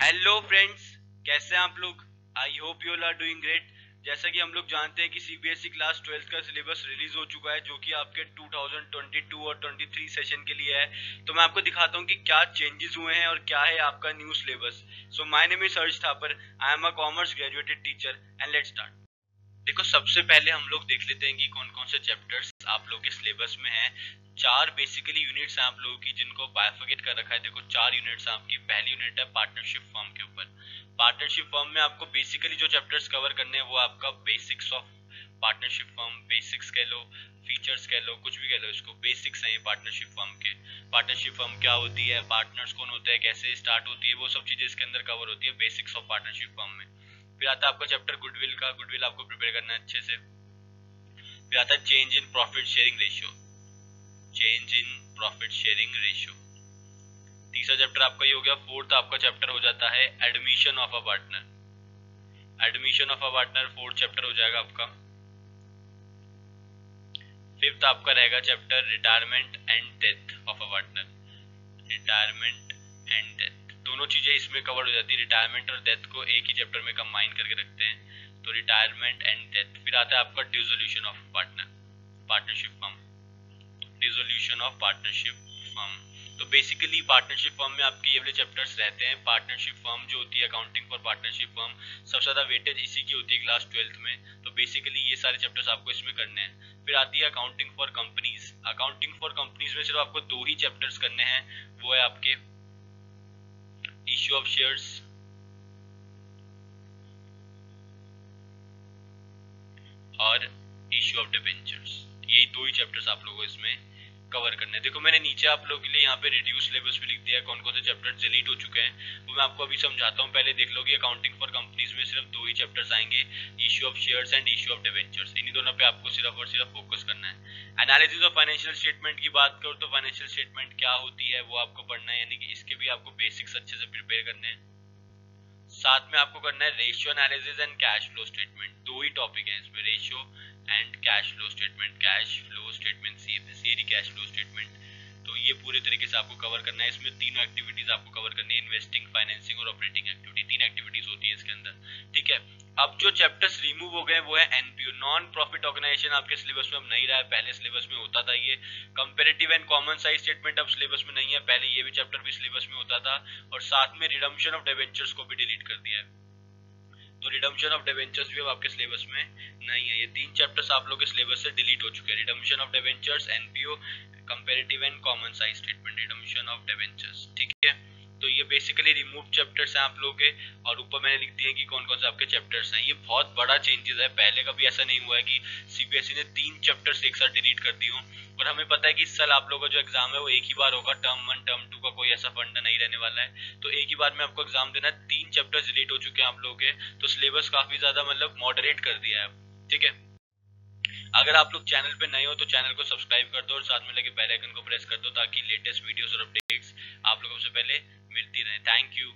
Hello friends, कैसे हैं आप लोग। I hope you are doing great. जैसा कि हम लोग जानते हैं कि सीबीएसई क्लास 12 का सिलेबस रिलीज हो चुका है, जो कि आपके 2022 और 23 सेशन के लिए है। तो मैं आपको दिखाता हूँ कि क्या चेंजेस हुए हैं और क्या है आपका new syllabus. So my name is Harsh Thapar, I am a commerce graduated teacher and let's start. देखो, सबसे पहले हम लोग देख लेते हैं कि कौन कौन से चैप्टर्स आप लोग के सिलेबस में हैं। चार बेसिकली यूनिट्स हैं आप लोगों की, जिनको बायफर्केट कर रखा है। देखो, चार यूनिट्स हैं आपकी। पहली यूनिट है पार्टनरशिप फर्म के ऊपर। पार्टनरशिप फर्म में आपको बेसिकली जो चैप्टर्स कवर करने हैं वो आपका basics of partnership firm, basics कह लो, फीचर्स कह लो, कुछ भी कह लो, इसको बेसिक्स हैं ये पार्टनरशिप फर्म के। पार्टनरशिप फर्म क्या होती है, पार्टनर्स कौन होते हैं, कैसे स्टार्ट होती है, वो सब चीजें इसके अंदर कवर होती है बेसिक्स ऑफ पार्टनरशिप फर्म में। फिर आता है आपका चैप्टर गुडविल का। गुडविल आपको प्रिपेयर करना है अच्छे से। फिर आता है change in profit sharing ratio. Change in profit sharing ratio तीसरा चैप्टर आपका ये हो गया। फोर्थ आपका चैप्टर हो जाता है admission of a partner. Admission of a partner fourth chapter हो जाएगा आपका। फिफ्थ आपका रहेगा chapter retirement and death of a partner. Retirement and death दोनों चीजें इसमें कवर हो जाती है। रिटायरमेंट और डेथ को एक ही चैप्टर में कंबाइन करके रखते हैं, तो रिटायरमेंट एंड डेथ। फिर आता है आपका dissolution of partner, partnership firm. Dissolution of partnership firm. तो बेसिकली पार्टनरशिप फर्म में आपके ये वाले चैप्टर्स रहते हैं। पार्टनरशिप फर्म जो होती है, अकाउंटिंग फॉर पार्टनरशिप फर्म, सबसे ज्यादा वेटेज इसी की होती है क्लास 12th में। तो बेसिकली ये सारे चैप्टर्स आपको इसमें करने हैं। फिर आती है accounting for companies. Accounting for companies में सिर्फ आपको दो ही चैप्टर्स करने हैं, वो है आपके इश्यू ऑफ शेयर्स और इश्यू ऑफ डिबेंचर्स। यही दो ही चैप्टर्स आप लोगों को इसमें कवर करने हैं। देखो, मैंने नीचे आप लोगों के लिए यहाँ पे रिड्यूस सिलेबस भी लिख दिया है, कौन कौन से चैप्टर डिलीट हो चुके हैं वो मैं आपको अभी समझाता हूँ। पहले देख लो कि अकाउंटिंग फॉर कंपनीज में सिर्फ दो ही चैप्टर्स आएंगे, issue of shares and issue of debentures. इन्हीं दोनों पे आपको सिर्फ और सिर्फ फोकस करना है। एनालिसिस ऑफ फाइनेंशियल स्टेटमेंट की बात करो तो फाइनेंशियल स्टेटमेंट क्या होती है वो आपको पढ़ना है, यानी कि इसके भी आपको बेसिक्स अच्छे से प्रिपेयर करने हैं। साथ में आपको करना है ratio analysis and cash flow statement. दो ही टॉपिक है इसमें, ratio and cash flow statement. Cash flow statement, CFS cash flow statement. तो ये पूरे तरीके से आपको कवर करना है। इसमें तीनों एक्टिविटीज आपको कवर करनी है, इन्वेस्टिंग, फाइनेंसिंग और ऑपरेटिंग एक्टिविटी। तीन एक्टिविटीज होती है इसके अंदर, ठीक है। अब जो चैप्टर्स रिमूव हो गए वो है एनपीओ, नॉन प्रॉफिट ऑर्गेनाइजेशन। आपके सिलेबस में अब नहीं रहा है, पहले सिलेबस में होता था ये। Comparative and common size statement अब सिलेबस में नहीं है, पहले ये भी चैप्टर भी सिलेबस में होता था। और साथ में रिडम्पशन ऑफ डिबेंचर्स को भी डिलीट कर दिया है, तो रिडम्पशन ऑफ डिबेंचर्स भी अब आपके सिलेबस में नहीं है। ये तीन चैप्टर्स आप लोग के सिलेबस से डिलीट हो चुके हैं, redemption of debentures, NPO, comparative and common size statement, redemption of debentures, ठीक है। तो ये बेसिकली रिमूव चैप्टर्स हैं आप लोग के, और ऊपर मैंने लिख दिया कि कौन कौन से आपके चैप्टर्स हैं। ये बहुत बड़ा चेंजेस है, पहले कभी ऐसा नहीं हुआ है कि सीबीएसई ने तीन चैप्टर्स एक साथ डिलीट कर दी हो। और हमें पता है कि इस साल आप लोगों का जो एग्जाम है वो एक ही बार होगा, टर्म 1 टर्म 2 का कोई ऐसा फंडा नहीं रहने वाला है। तो एक ही बार में आपको एग्जाम देना है। तीन चैप्टर्स डिलीट हो चुके हैं आप लोगों के, तो सिलेबस काफी ज्यादा मतलब मॉडरेट कर दिया है, ठीक है। अगर आप लोग चैनल पे नए हो तो चैनल को सब्सक्राइब कर दो और साथ में लगे बेल आइकन को प्रेस कर दो, ताकि लेटेस्ट वीडियोस और अपडेट्स आप लोगों से पहले मिलती रहे। Thank you.